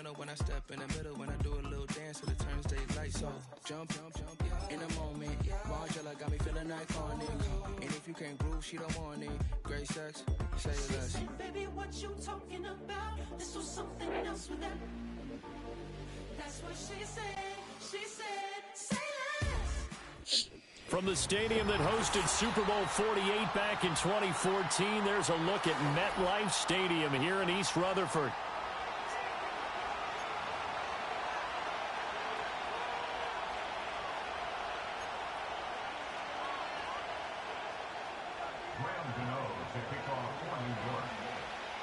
know when I step in the middle, when I do a little dance to the turns they light. So jump, in a moment. Margella got me feeling iconic. And if you can't groove, she don't want it. Great sex, say less. Baby, what you talking about? This was something else with that. That's what she said. She said, say less. From the stadium that hosted Super Bowl 48 back in 2014, there's a look at MetLife Stadium here in East Rutherford.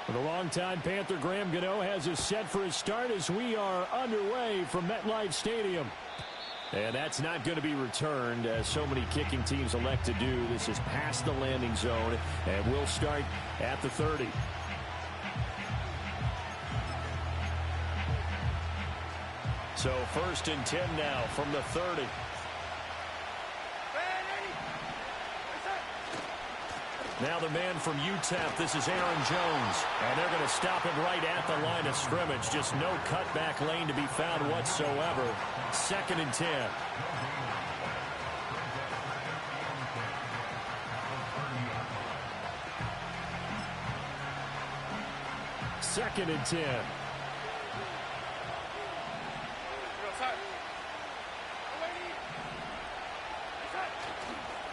The longtime Panther Graham Gano has us set for his start as we are underway from MetLife Stadium. And that's not going to be returned, as so many kicking teams elect to do. This is past the landing zone, and we'll start at the 30. So 1st and 10 now from the 30. Now the man from UTEP, this is Aaron Jones. And they're going to stop him right at the line of scrimmage. Just no cutback lane to be found whatsoever. 2nd and 10. Second and 10.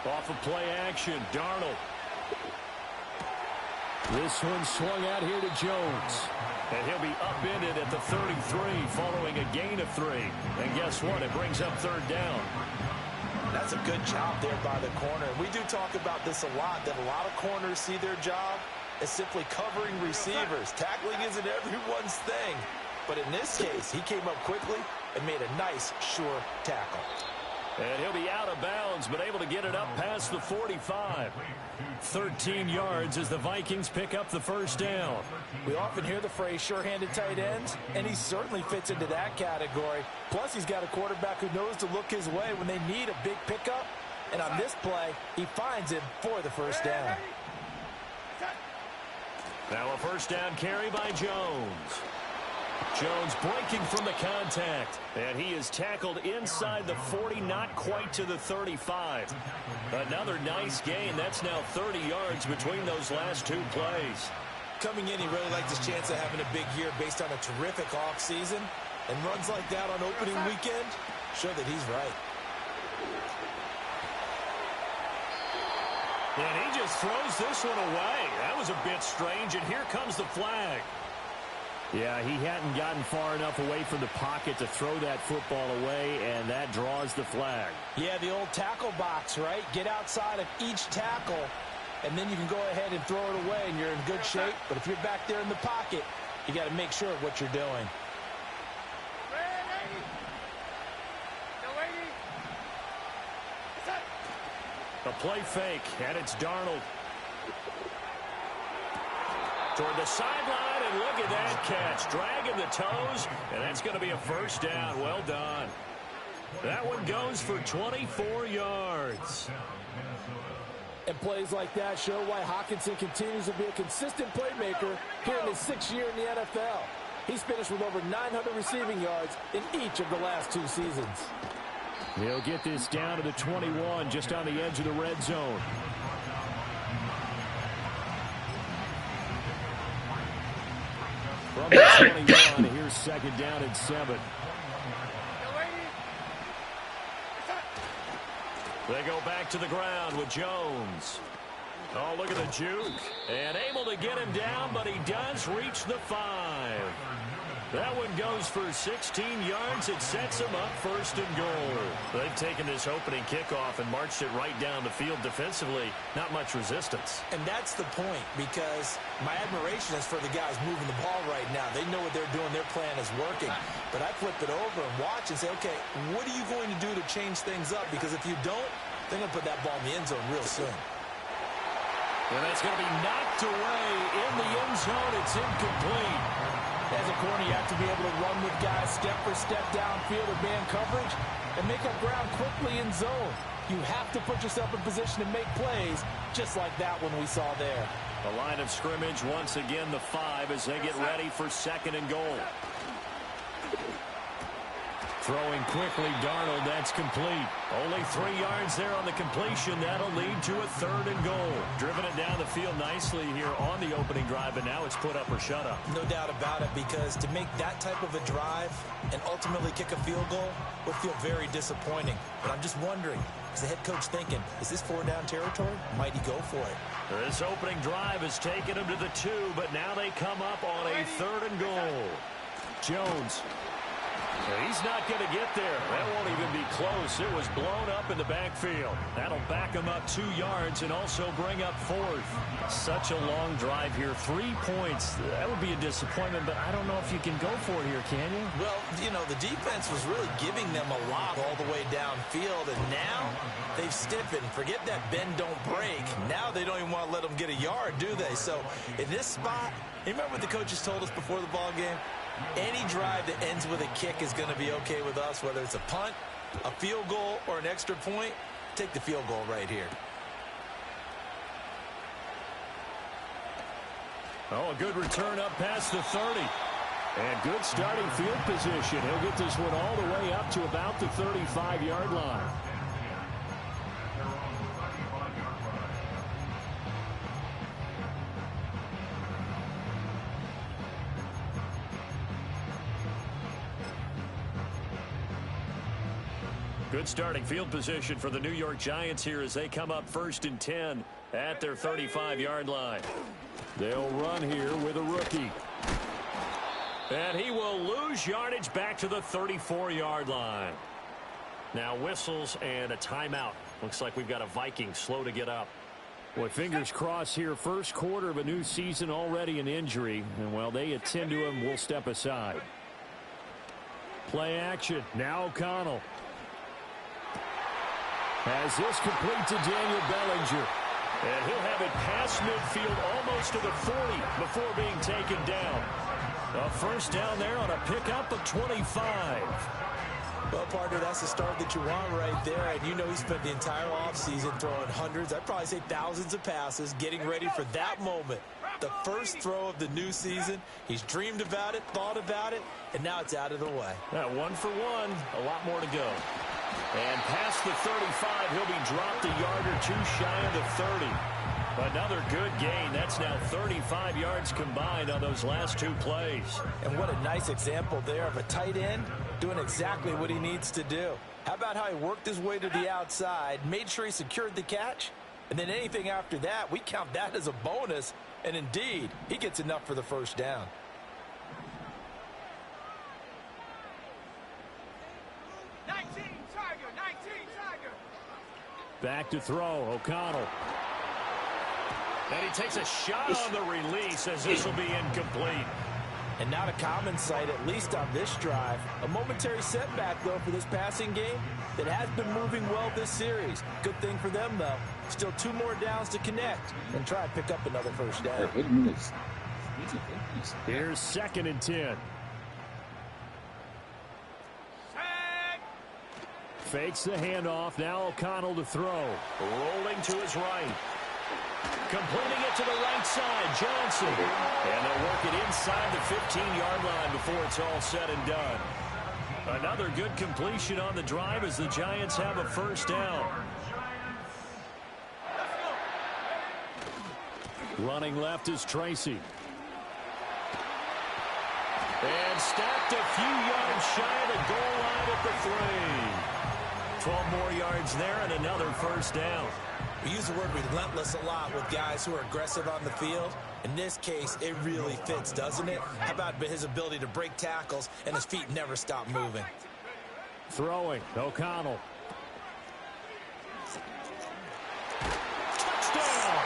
Off of play action, Darnold. This one swung out here to Jones. And he'll be upended at the 33 following a gain of 3. And guess what? It brings up 3rd down. That's a good job there by the corner. We do talk about this a lot, that a lot of corners see their job as simply covering receivers. Tackling isn't everyone's thing. But in this case, he came up quickly and made a nice, sure tackle. And he'll be out of bounds, but able to get it up past the 45. 13 yards as the Vikings pick up the 1st down. We often hear the phrase sure-handed tight ends, and he certainly fits into that category. Plus, he's got a quarterback who knows to look his way when they need a big pickup. And on this play, he finds him for the 1st down. Now a 1st down carry by Jones. Jones breaking from the contact, and he is tackled inside the 40, not quite to the 35. Another nice gain. That's now 30 yards between those last 2 plays. Coming in, he really likes his chance of having a big year based on a terrific offseason. And runs like that on opening weekend show that he's right. And he just throws this one away. That was a bit strange, and here comes the flag. Yeah, he hadn't gotten far enough away from the pocket to throw that football away, and that draws the flag. Yeah, the old tackle box, right? Get outside of each tackle, and then you can go ahead and throw it away, and you're in good shape. But if you're back there in the pocket, you got to make sure of what you're doing. A play fake, and it's Darnold. Toward the sideline, and look at that catch. Dragging the toes, and that's going to be a 1st down. Well done. That one goes for 24 yards. And plays like that show why Hockenson continues to be a consistent playmaker here in his 6th year in the NFL. He's finished with over 900 receiving yards in each of the last 2 seasons. He'll get this down to the 21, just on the edge of the red zone. From the 21, here's 2nd down and 7. They go back to the ground with Jones. Oh, look at the juke. And able to get him down, but he does reach the 5. That one goes for 16 yards. It sets him up 1st and goal. They've taken this opening kickoff and marched it right down the field defensively. Not much resistance. And that's the point, because my admiration is for the guys moving the ball right now. They know what they're doing. Their plan is working. But I flip it over and watch and say, okay, what are you going to do to change things up? Because if you don't, they're going to put that ball in the end zone real soon. And that's going to be knocked away in the end zone. It's incomplete. As a corner, you have to be able to run with guys step for step downfield or man coverage and make up ground quickly in zone. You have to put yourself in position to make plays, just like that one we saw there. The line of scrimmage, once again, the 5 as they get ready for 2nd and goal. Throwing quickly, Darnold, that's complete. Only 3 yards there on the completion. That'll lead to a 3rd and goal. Driven it down the field nicely here on the opening drive, and now it's put up or shut up. No doubt about it, because to make that type of a drive and ultimately kick a field goal would feel very disappointing. But I'm just wondering, is the head coach thinking, is this 4-down territory? Might he go for it? This opening drive has taken him to the 2, but now they come up on a 3rd and goal. Jones. He's not going to get there. That won't even be close. It was blown up in the backfield. That'll back him up 2 yards and also bring up 4th. Such a long drive here. 3 points. That would be a disappointment, but I don't know if you can go for it here, can you? Well, you know, the defense was really giving them a lot all the way downfield, and now they've stiffened. Forget that bend, don't break. Now they don't even want to let them get a yard, do they? So in this spot, you remember what the coaches told us before the ball game? Any drive that ends with a kick is going to be okay with us, whether it's a punt, a field goal, or an extra point. Take the field goal right here. Oh, a good return up past the 30. And good starting field position. He'll get this one all the way up to about the 35-yard line. Good starting field position for the New York Giants here as they come up 1st and 10 at their 35-yard line. They'll run here with a rookie. And he will lose yardage back to the 34-yard line. Now whistles and a timeout. Looks like we've got a Viking slow to get up. Boy, fingers crossed here. First quarter of a new season, already an injury. And while they attend to him, we'll step aside. Play action. Now O'Connell. As this complete to Daniel Bellinger. And he'll have it past midfield almost to the 40 before being taken down. A first down there on a pickup of 25. Well, partner, that's the start that you want right there. And you know he spent the entire offseason throwing hundreds, I'd probably say thousands of passes, getting ready for that moment. The first throw of the new season. He's dreamed about it, thought about it, and now it's out of the way. Yeah, 1 for 1. A lot more to go. And past the 35, he'll be dropped a yard or 2 shy of the 30. Another good gain. That's now 35 yards combined on those last 2 plays. And what a nice example there of a tight end doing exactly what he needs to do. How about how he worked his way to the outside, made sure he secured the catch, and then anything after that, we count that as a bonus. And indeed, he gets enough for the first down. Back to throw, O'Connell. And he takes a shot on the release as this will be incomplete. And not a common sight, at least on this drive. A momentary setback, though, for this passing game that has been moving well this series. Good thing for them, though. Still 2 more downs to connect and try and pick up another first down. Here's 2nd and 10. Fakes the handoff. Now O'Connell to throw. Rolling to his right. Completing it to the right side. Johnson. And they'll work it inside the 15-yard line before it's all said and done. Another good completion on the drive as the Giants have a first down. Running left is Tracy. And stacked a few yards shy of the goal line at the 3. 12 more yards there and another first down. We use the word relentless a lot with guys who are aggressive on the field. In this case, it really fits, doesn't it? How about his ability to break tackles and his feet never stop moving? Throwing, O'Connell. Touchdown!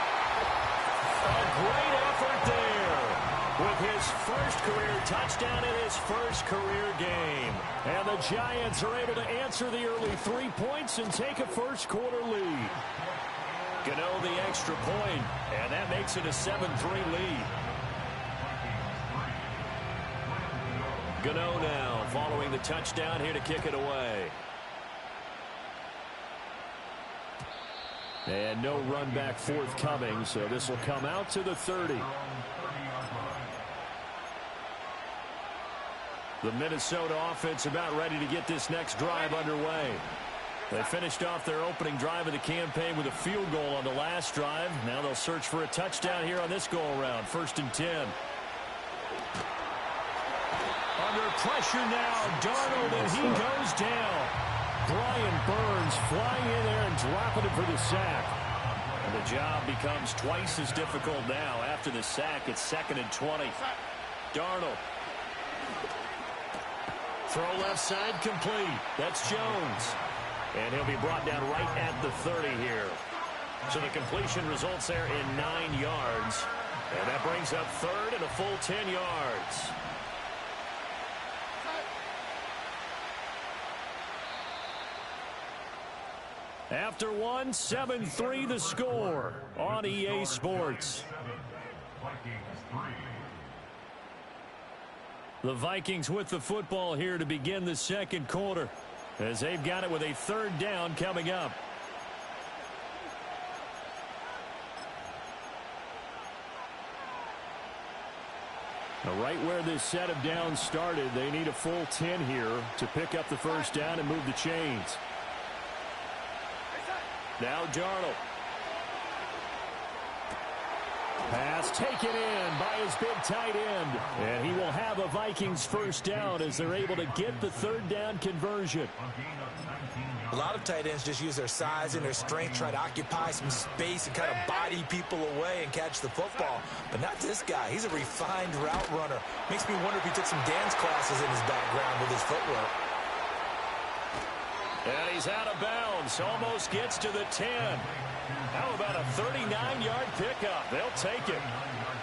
A great effort there with his first career touchdown in his first career game. And the Giants are able to answer the early 3 points and take a first quarter lead. Gano the extra point, and that makes it a 7-3 lead. Gano now following the touchdown here to kick it away. And no run back forthcoming, so this will come out to the 30. The Minnesota offense about ready to get this next drive underway. They finished off their opening drive of the campaign with a field goal on the last drive. Now they'll search for a touchdown here on this go-around. 1st and 10. Under pressure now, Darnold, and he goes down. Brian Burns flying in there and dropping it for the sack. And the job becomes twice as difficult now. After the sack, it's 2nd and 20. Darnold. Throw left side complete. That's Jones. And he'll be brought down right at the 30 here. So the completion results there in 9 yards. And that brings up 3rd and a full 10 yards. After one, 7-3 the score on EA Sports. The Vikings with the football here to begin the second quarter, as they've got it with a 3rd down coming up. Now, right where this set of downs started, they need a full 10 here to pick up the 1st down and move the chains. Now Darnold. Pass taken in by his big tight end. And he will have a Vikings 1st down as they're able to get the 3rd down conversion. A lot of tight ends just use their size and their strength, try to occupy some space and kind of body people away and catch the football. But not this guy. He's a refined route runner. Makes me wonder if he took some dance classes in his background with his footwork. And he's out of bounds. Almost gets to the 10. How about a 39-yard pickup? They'll take it.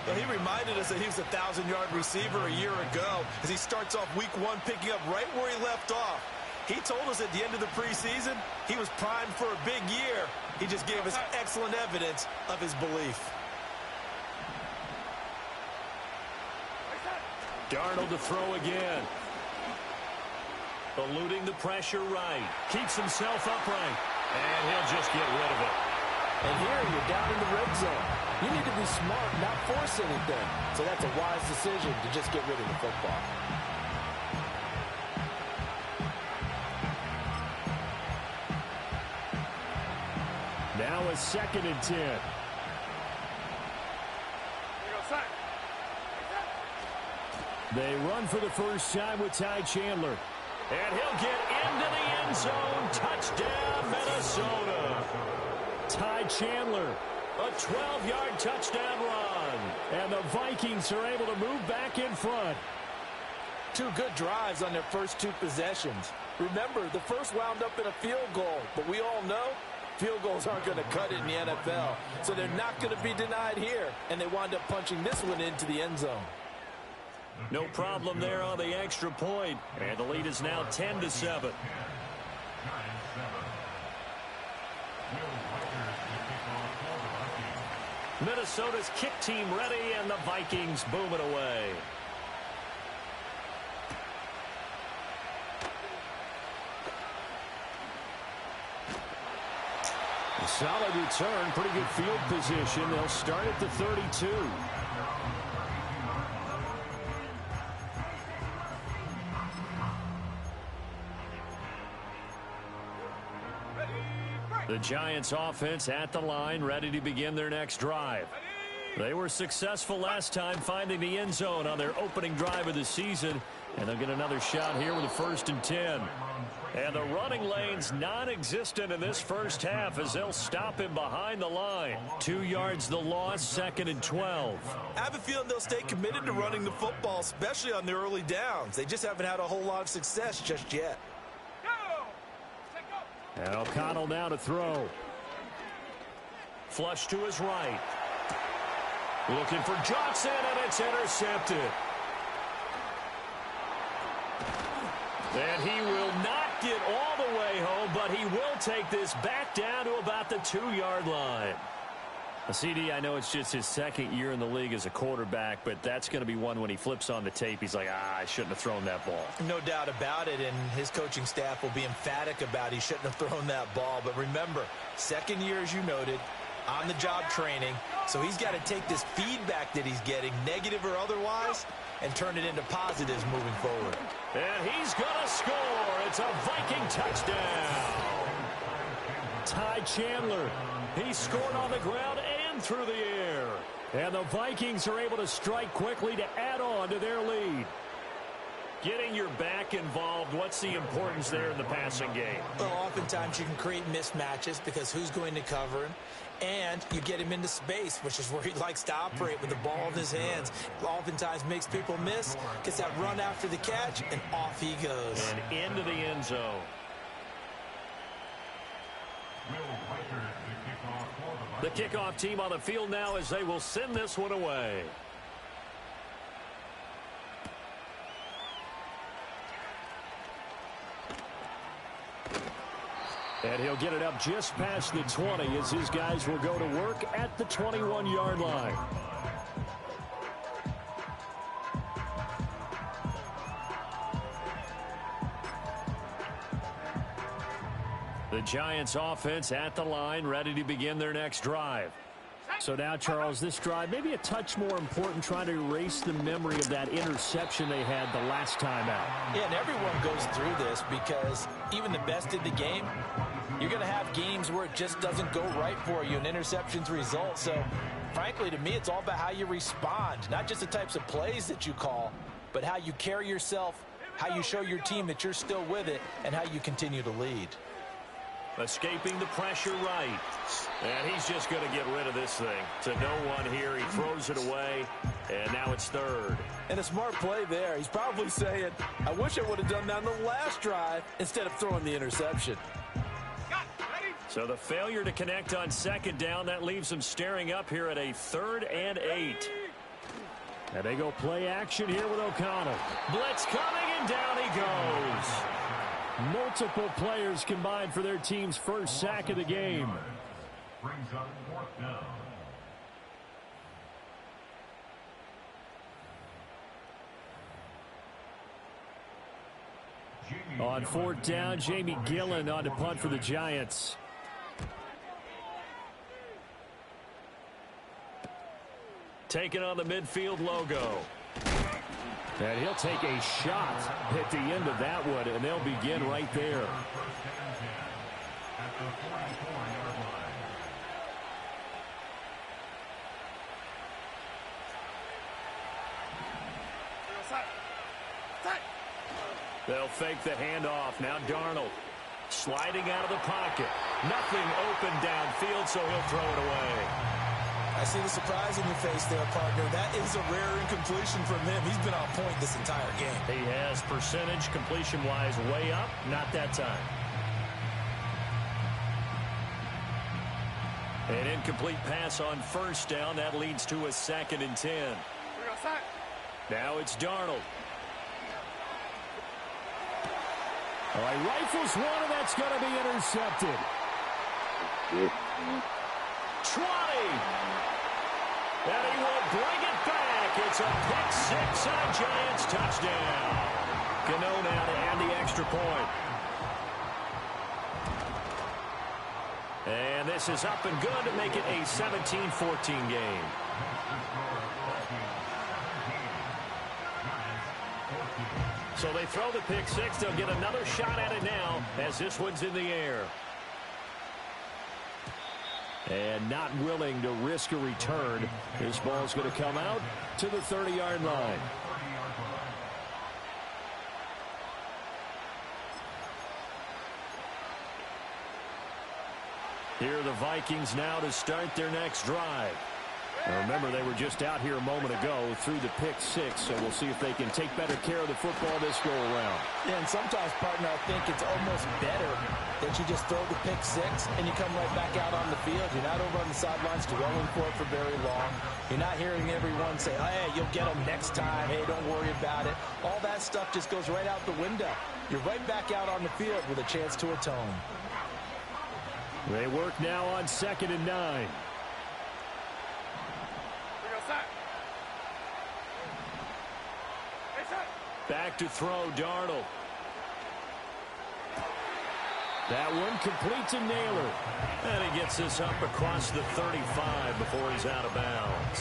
Well, he reminded us that he was a 1,000-yard receiver a year ago as he starts off week 1 picking up right where he left off. He told us at the end of the preseason he was primed for a big year. He just gave us excellent evidence of his belief. Darnold to throw again. Eluding the pressure right. Keeps himself upright. And he'll just get rid of it. And here you're down in the red zone. You need to be smart, not force anything. So that's a wise decision to just get rid of the football. Now a 2nd and 10. They run for the first time with Ty Chandler. And he'll get into the end zone. Touchdown, Minnesota. Ty Chandler, a 12-yard touchdown run. And the Vikings are able to move back in front. 2 good drives on their first 2 possessions. Remember, the first wound up in a field goal, but we all know field goals aren't going to cut it in the NFL. So they're not going to be denied here, and they wind up punching this one into the end zone. No problem there on the extra point. And the lead is now 10-7. Minnesota's kick team ready, and the Vikings boom it away. A solid return, pretty good field position. They'll start at the 32. The Giants offense at the line, ready to begin their next drive. They were successful last time finding the end zone on their opening drive of the season, and they'll get another shot here with a 1st and 10. And the running lane's non-existent in this first half as they'll stop him behind the line. 2 yards the loss, 2nd and 12. I have a feeling they'll stay committed to running the football, especially on the early downs. They just haven't had a whole lot of success just yet. And O'Connell now to throw. Flush to his right. Looking for Johnson, and it's intercepted. And he will not get all the way home, but he will take this back down to about the 2-yard line. CD, I know it's just his 2nd year in the league as a quarterback, but that's going to be one when he flips on the tape. He's like, I shouldn't have thrown that ball. No doubt about it, and his coaching staff will be emphatic about he shouldn't have thrown that ball. But remember, 2nd year, as you noted, on-the-job training, so he's got to take this feedback that he's getting, negative or otherwise, and turn it into positives moving forward. He's going to score. It's a Viking touchdown. Ty Chandler. He scored on the ground and through the air. And the Vikings are able to strike quickly to add on to their lead. Getting your back involved, what's the importance there in the passing game? Well, oftentimes you can create mismatches because who's going to cover him? And you get him into space, which is where he likes to operate with the ball in his hands. Oftentimes makes people miss, gets that run after the catch, and off he goes. And into the end zone. The kickoff team on the field now as they will send this one away. And he'll get it up just past the 20 as his guys will go to work at the 21-yard line. The Giants offense at the line, ready to begin their next drive. So now, Charles, this drive maybe a touch more important, trying to erase the memory of that interception they had the last time out. Yeah, and everyone goes through this because even the best in the game, you're going to have games where it just doesn't go right for you and interceptions result. So, frankly, to me, it's all about how you respond, not just the types of plays that you call, but how you carry yourself, how you show your team that you're still with it, and how you continue to lead. Escaping the pressure right. And he's just going to get rid of this thing. To no one here. He throws it away. And now it's third. And a smart play there. He's probably saying, I wish I would have done that on the last drive instead of throwing the interception. So the failure to connect on second down, that leaves him staring up here at a 3rd and 8. And they go play action here with O'Connell. Blitz coming, and down he goes. Multiple players combined for their team's first sack of the game. On 4th down, Jamie Gillen on to punt for the Giants. Taking on the midfield logo. And he'll take a shot at the end of that one, and they'll begin right there. They'll fake the handoff. Now Darnold sliding out of the pocket. Nothing open downfield, so he'll throw it away. I see the surprise in your face there, partner. That is a rare incompletion from him. He's been on point this entire game. He has percentage completion-wise way up. Not that time. An incomplete pass on 1st down. That leads to a 2nd and 10. Now it's Darnold. All right, rifles one, and that's going to be intercepted. 20. And he will bring it back. It's a pick 6 and a Giants touchdown. Cano now to add the extra point. And this is up and good to make it a 17-14 game. So they throw the pick 6. They'll get another shot at it now as this one's in the air. And not willing to risk a return. This ball's going to come out to the 30-yard line. Here are the Vikings now to start their next drive. Now remember, they were just out here a moment ago through the pick 6, so we'll see if they can take better care of the football this go-around. Yeah, and sometimes, partner, I think it's almost better that you just throw the pick 6 and you come right back out on the field. You're not over on the sidelines dwelling for it for very long. You're not hearing everyone say, hey, you'll get them next time. Hey, don't worry about it. All that stuff just goes right out the window. You're right back out on the field with a chance to atone. They work now on 2nd and 9. Back to throw, Darnold. That one complete to Naylor. And he gets this up across the 35 before he's out of bounds.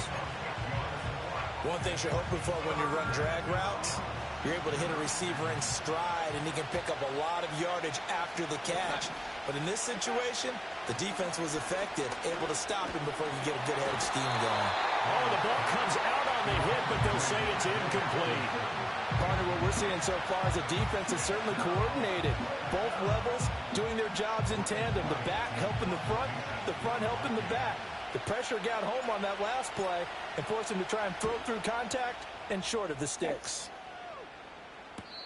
One thing you're hoping for when you run drag routes You're able to hit a receiver in stride, and he can pick up a lot of yardage after the catch. But in this situation, the defense was effective, able to stop him before he could get a good head of steam going. Oh, the ball comes out on the hit, but they'll say it's incomplete. Partner, what we're seeing so far is the defense is certainly coordinated. Both levels doing their jobs in tandem. The back helping the front helping the back. The pressure got home on that last play and forced him to try and throw through contact and short of the sticks.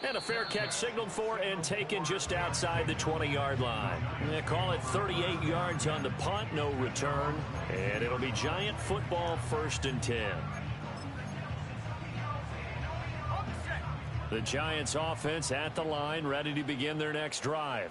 And a fair catch signaled for and taken just outside the 20-yard line. They call it 38 yards on the punt, no return. And it'll be Giant football, 1st and 10. The Giants offense at the line, ready to begin their next drive.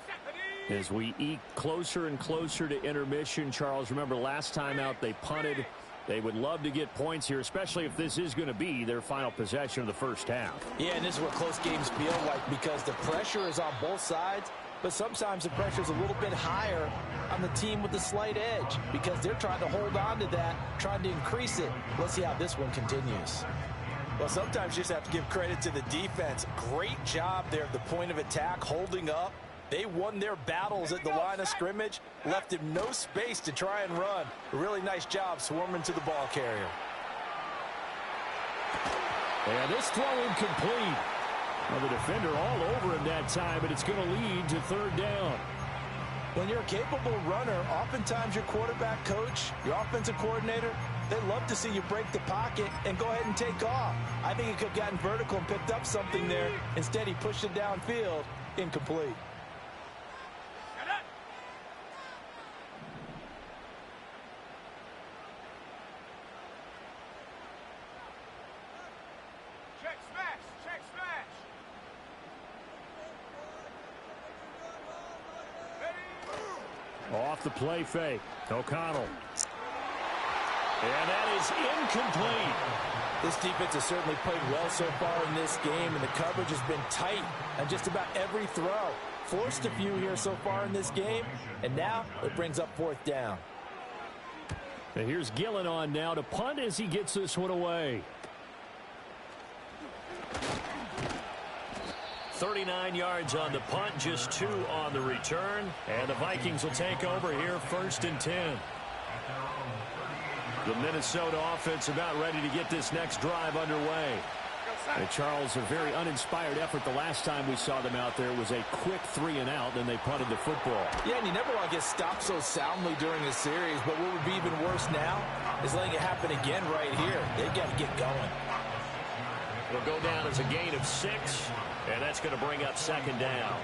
As we eke closer and closer to intermission, Charles, remember last time out they punted. They would love to get points here, especially if this is going to be their final possession of the first half. Yeah, and this is what close games feel like because the pressure is on both sides, but sometimes the pressure is a little bit higher on the team with the slight edge because they're trying to hold on to that, trying to increase it. Let's see how this one continues. Well, sometimes you just have to give credit to the defense. Great job there at the point of attack, holding up. They won their battles at the line of scrimmage, left him no space to try and run. A really nice job swarming to the ball carrier. And this throw incomplete. Well, the defender all over him that time, but it's going to lead to 3rd down. When you're a capable runner, oftentimes your quarterback coach, your offensive coordinator, they love to see you break the pocket and go ahead and take off. I think he could have gotten vertical and picked up something there. Instead, he pushed it downfield, incomplete. Off the play fake. O'Connell. And that is incomplete. This defense has certainly played well so far in this game, and the coverage has been tight on just about every throw. Forced a few here so far in this game, and now it brings up 4th down. And here's Gillen on now to punt as he gets this one away. 39 yards on the punt, just 2 on the return. And the Vikings will take over here, 1st and 10. The Minnesota offense about ready to get this next drive underway. And Charles, a very uninspired effort the last time we saw them out there was a quick 3 and out, then they punted the football. Yeah, and you never want to get stopped so soundly during a series, but what would be even worse now is letting it happen again right here. They've got to get going. It'll go down as a gain of 6, and that's going to bring up 2nd down.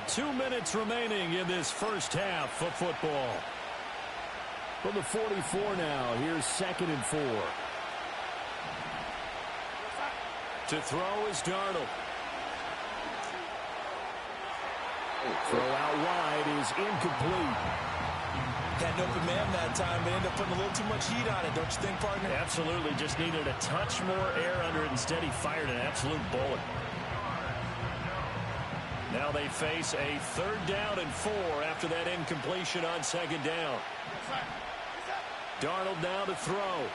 2 minutes remaining in this first half of football. From the 44 now, here's 2nd and 4. To throw is Darnold. Throw out wide is incomplete. Had an open man that time, but ended up putting a little too much heat on it, don't you think, partner? Absolutely. Just needed a touch more air under it. Instead, he fired an absolute bullet. Now they face a 3rd down and 4 after that incompletion on 2nd down. Darnold now to throw.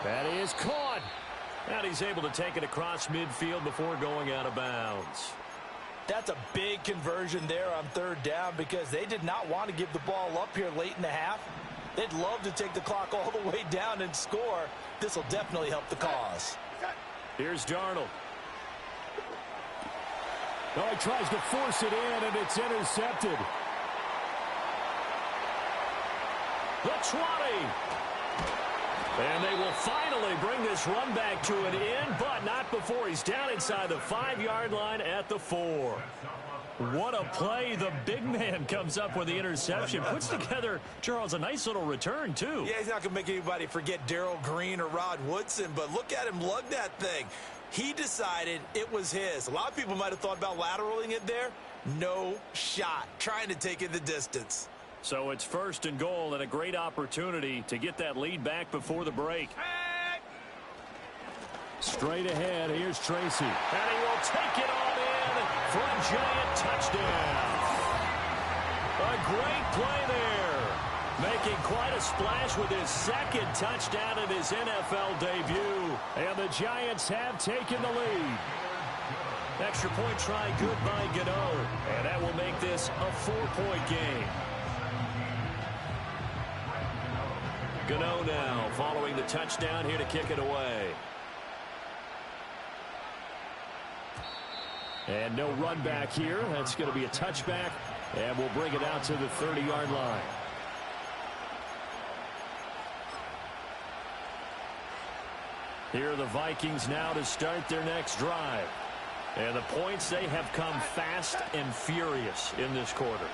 That is caught. And he's able to take it across midfield before going out of bounds. That's a big conversion there on 3rd down because they did not want to give the ball up here late in the half. They'd love to take the clock all the way down and score. This will definitely help the cause. Here's Darnold. Oh, he tries to force it in, and it's intercepted. The 20. And they will finally bring this run back to an end, but not before he's down inside the 5-yard line at the 4. What a play. The big man comes up with the interception. Puts together, Charles, a nice little return, too. Yeah, he's not going to make anybody forget Darrell Green or Rod Woodson, but look at him lug that thing. He decided it was his. A lot of people might have thought about lateraling it there. No shot. Trying to take it the distance. So it's 1st and goal and a great opportunity to get that lead back before the break. Straight ahead, here's Tracy. And he will take it on in for a Giant touchdown. A great play there. Making quite a splash with his second touchdown in his NFL debut. And the Giants have taken the lead. Extra point try good by Gano. And that will make this a 4-point game. Gano now following the touchdown here to kick it away. And no run back here. That's going to be a touchback. And we'll bring it out to the 30-yard line. Here are the Vikings now to start their next drive. And the points, they have come fast and furious in this quarter.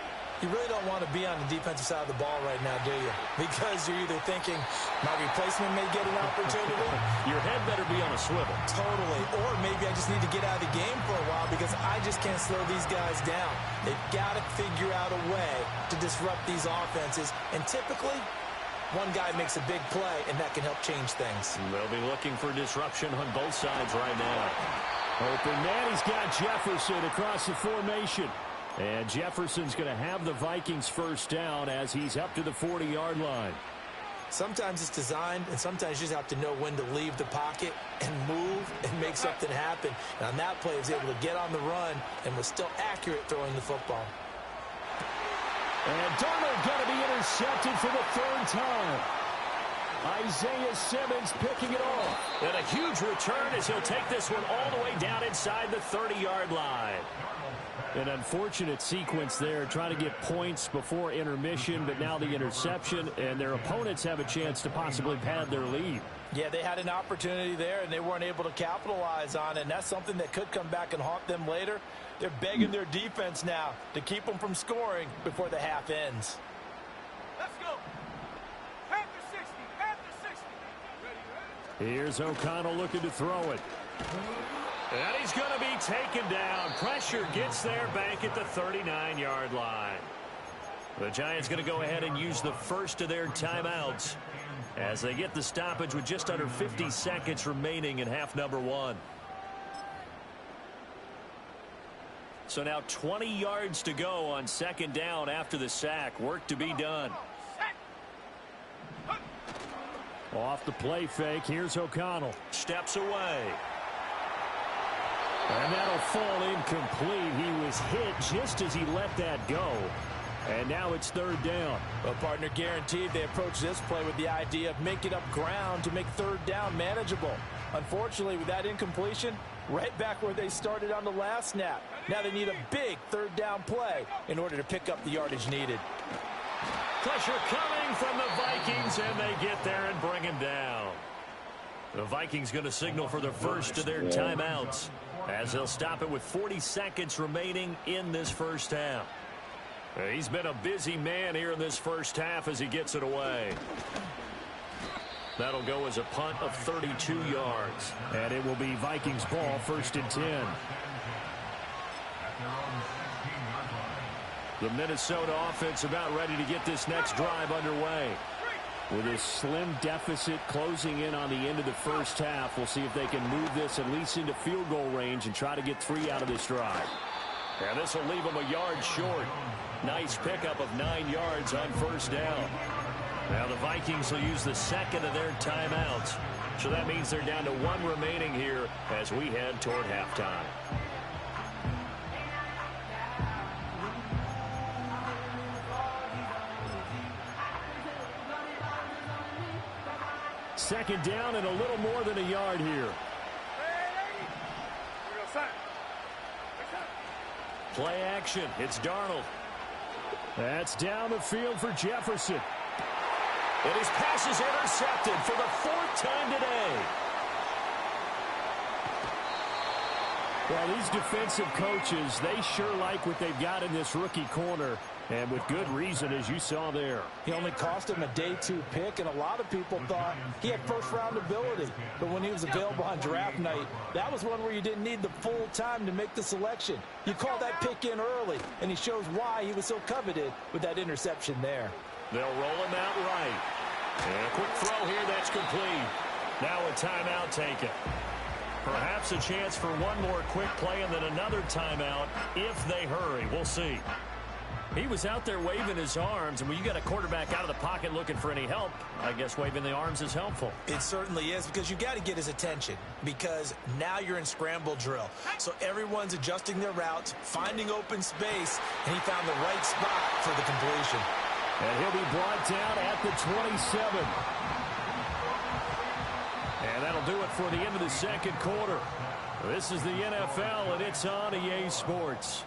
You really don't want to be on the defensive side of the ball right now, do you? Because you're either thinking my replacement may get an opportunity. Your head better be on a swivel. Totally. Or maybe I just need to get out of the game for a while because I just can't slow these guys down. They've got to figure out a way to disrupt these offenses. And typically, one guy makes a big play, and that can help change things. They'll be looking for disruption on both sides right now. Open man, he's got Jefferson across the formation. And Jefferson's going to have the Vikings first down as he's up to the 40-yard line. Sometimes it's designed, and sometimes you just have to know when to leave the pocket and move and make something happen. And on that play, he was able to get on the run and was still accurate throwing the football. And Darnold going to be intercepted for the third time. Isaiah Simmons picking it off. And a huge return as he'll take this one all the way down inside the 30-yard line. An unfortunate sequence there, trying to get points before intermission, but now the interception, and their opponents have a chance to possibly pad their lead. Yeah, they had an opportunity there, and they weren't able to capitalize on it, and that's something that could come back and haunt them later. They're begging their defense now to keep them from scoring before the half ends. Let's go. Panther 60. Panther 60. Ready? Here's O'Connell looking to throw it. And he's going to be taken down. Pressure gets there back at the 39-yard line. The Giants going to go ahead and use the first of their timeouts as they get the stoppage with just under 50 seconds remaining in half number one. So now 20 yards to go on second down after the sack. Work to be done. Off the play fake, here's O'Connell. Steps away. And that'll fall incomplete. He was hit just as he let that go. And now it's third down. Well, partner, guaranteed they approach this play with the idea of making up ground to make third down manageable. Unfortunately, with that incompletion, right back where they started on the last snap. Now they need a big third down play in order to pick up the yardage needed. Pressure coming from the Vikings, and they get there and bring him down. The Vikings going to signal for the first of their timeouts as they'll stop it with 40 seconds remaining in this first half. He's been a busy man here in this first half as he gets it away. That'll go as a punt of 32 yards. And it will be Vikings ball, first and 10. The Minnesota offense about ready to get this next drive underway. With a slim deficit closing in on the end of the first half, we'll see if they can move this at least into field goal range and try to get 3 out of this drive. And this will leave them a yard short. Nice pickup of 9 yards on first down. Now the Vikings will use the second of their timeouts. So that means they're down to 1 remaining here as we head toward halftime. Second down and a little more than a yard here. Play action. It's Darnold. That's down the field for Jefferson. And his pass is intercepted for the 4th time today. Well, these defensive coaches, they sure like what they've got in this rookie corner, and with good reason, as you saw there. He only cost him a day 2 pick, and a lot of people thought he had first-round ability. But when he was available on draft night, that was one where you didn't need the full time to make the selection. You called that pick in early, and he shows why he was so coveted with that interception there. They'll roll him out right. And a quick throw here, that's complete. Now a timeout taken. Perhaps a chance for one more quick play and then another timeout if they hurry. We'll see. He was out there waving his arms, and when you got a quarterback out of the pocket looking for any help, I guess waving the arms is helpful. It certainly is, because you got to get his attention, because now you're in scramble drill. So everyone's adjusting their routes, finding open space, and he found the right spot for the completion. And he'll be brought down at the 27. And that'll do it for the end of the second quarter. This is the NFL, and it's on EA Sports.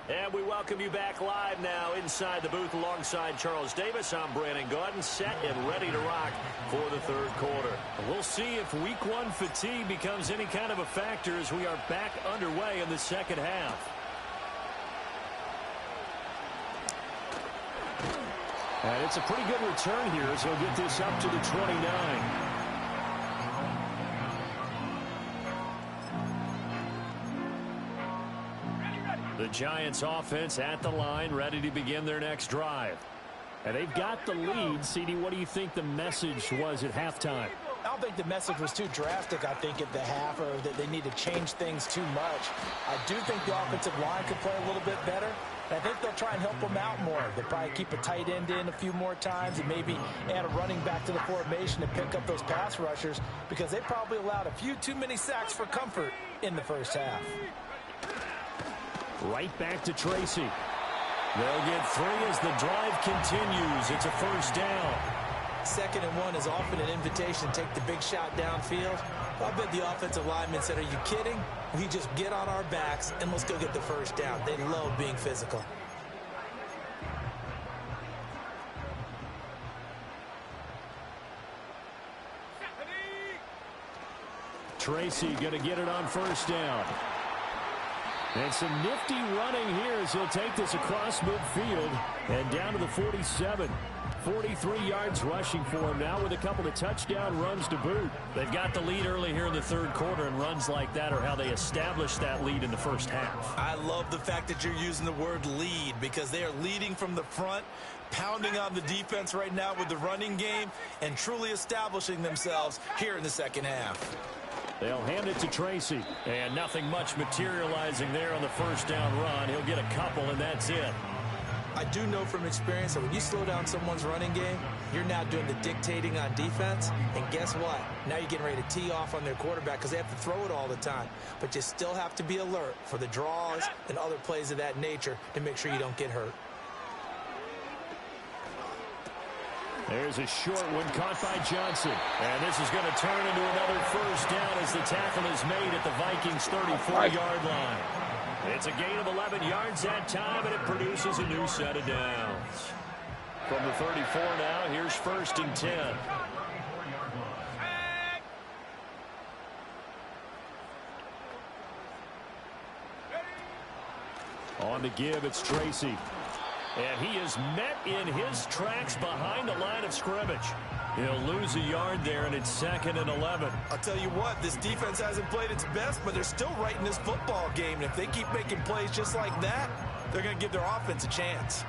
And we welcome you back live now inside the booth alongside Charles Davis. I'm Brandon Gaudin, set and ready to rock for the third quarter. We'll see if week one fatigue becomes any kind of a factor as we are back underway in the second half. And it's a pretty good return here as he'll get this up to the 29. The Giants offense at the line, ready to begin their next drive. And they've got the lead. CD, what do you think the message was at halftime? I don't think the message was too drastic, I think, at the half, or that they need to change things too much. I do think the offensive line could play a little bit better. And I think they'll try and help them out more. They'll probably keep a tight end in a few more times and maybe add a running back to the formation to pick up those pass rushers, because they probably allowed a few too many sacks for comfort in the first half. Right back to Tracy. They'll get 3 as the drive continues. It's a first down. 2nd and 1 is often an invitation to take the big shot downfield. I bet the offensive lineman said, "Are you kidding? We just get on our backs and let's go get the first down." They love being physical. Tracy going to get it on first down. And some nifty running here as he'll take this across midfield and down to the 47. 43 yards rushing for him now with a couple of touchdown runs to boot. They've got the lead early here in the third quarter, and runs like that are how they establish that lead in the first half. I love the fact that you're using the word lead, because they are leading from the front, pounding on the defense right now with the running game, and truly establishing themselves here in the second half. They'll hand it to Tracy. And nothing much materializing there on the first down run. He'll get a couple, and that's it. I do know from experience that when you slow down someone's running game, you're now doing the dictating on defense. And guess what? Now you're getting ready to tee off on their quarterback because they have to throw it all the time. But you still have to be alert for the draws and other plays of that nature to make sure you don't get hurt. There's a short one caught by Johnson. And this is going to turn into another first down as the tackle is made at the Vikings' 34-yard line. It's a gain of 11 yards that time, and it produces a new set of downs. From the 34 now, here's 1st and 10. On the give, it's Tracy. And he is met in his tracks behind the line of scrimmage. He'll lose a yard there, and it's 2nd and 11. I'll tell you what, this defense hasn't played its best, but they're still right in this football game. And if they keep making plays just like that, they're going to give their offense a chance.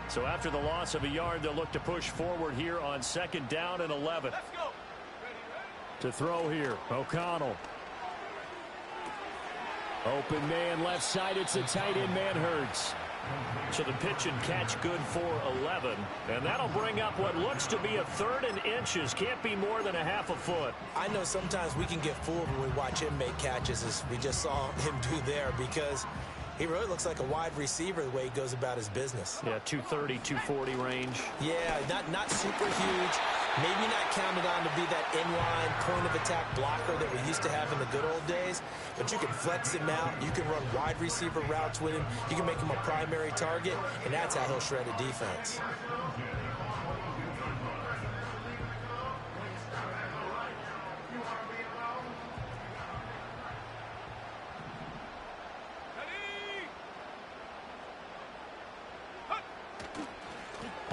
So after the loss of a yard, they'll look to push forward here on 2nd down and 11. Let's go. To throw here, O'Connell. Open man left side, it's a tight end man, Hurts. So the pitch and catch good for 11. And that'll bring up what looks to be a 3rd and inches. Can't be more than a half a foot. I know sometimes we can get fooled when we watch him make catches, as we just saw him do there, because he really looks like a wide receiver the way he goes about his business. Yeah, 230, 240 range. Yeah, not super huge. Maybe not counted on to be that inline point-of-attack blocker that we used to have in the good old days, but you can flex him out. You can run wide receiver routes with him. You can make him a primary target, and that's how he'll shred a defense.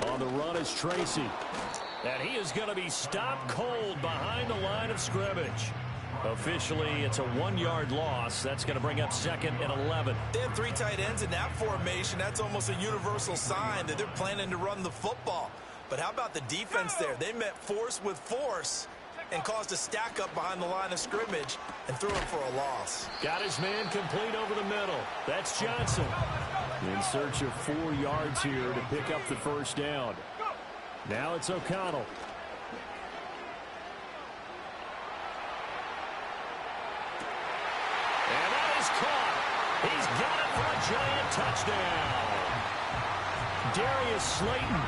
On the run is Tracy. And he is going to be stopped cold behind the line of scrimmage. Officially, it's a 1-yard loss. That's going to bring up 2nd and 11. They have 3 tight ends in that formation. That's almost a universal sign that they're planning to run the football. But how about the defense there? They met force with force and caused a stack up behind the line of scrimmage and threw him for a loss. Got his man complete over the middle. That's Johnson. In search of 4 yards here to pick up the first down. Now it's O'Connell. And that is caught. He's got it for a Giant touchdown. Darius Slayton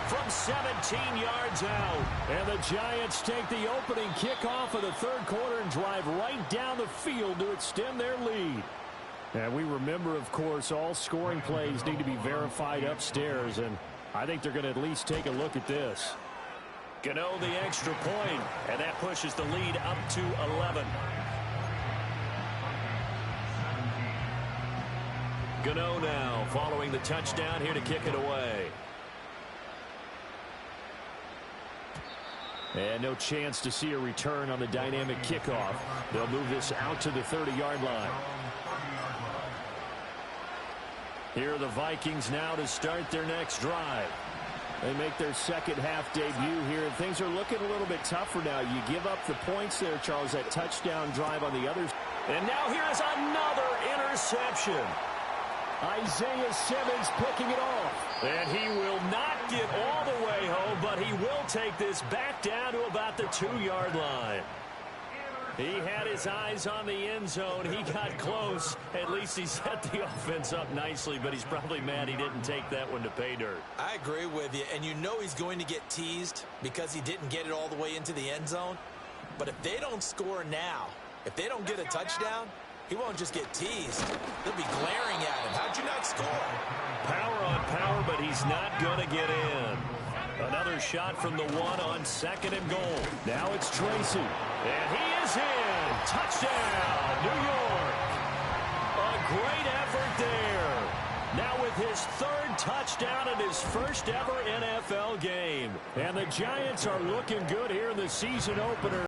from 17 yards out. And the Giants take the opening kickoff of the third quarter and drive right down the field to extend their lead. And we remember, of course, all scoring plays need to be verified upstairs, and I think they're going to at least take a look at this. Gano the extra point, and that pushes the lead up to 11. Gano now following the touchdown here to kick it away. And no chance to see a return on the dynamic kickoff. They'll move this out to the 30-yard line. Here are the Vikings now to start their next drive. They make their second half debut here, and things are looking a little bit tougher now. You give up the points there, Charles, that touchdown drive on the other. And now here's another interception. Isaiah Simmons picking it off. And he will not get all the way home, but he will take this back down to about the 2-yard line. He had his eyes on the end zone. He got close. At least he set the offense up nicely, but he's probably mad he didn't take that one to pay dirt. I agree with you, and you know he's going to get teased because he didn't get it all the way into the end zone. But if they don't score now, if they don't get a touchdown, he won't just get teased. They'll be glaring at him. How'd you not score? Power on power, but he's not going to get in. Another shot from the one on 2nd and goal. Now it's Tracy. And he is in. Touchdown, New York. A great effort there. Now with his 3rd touchdown in his first ever NFL game. And the Giants are looking good here in the season opener.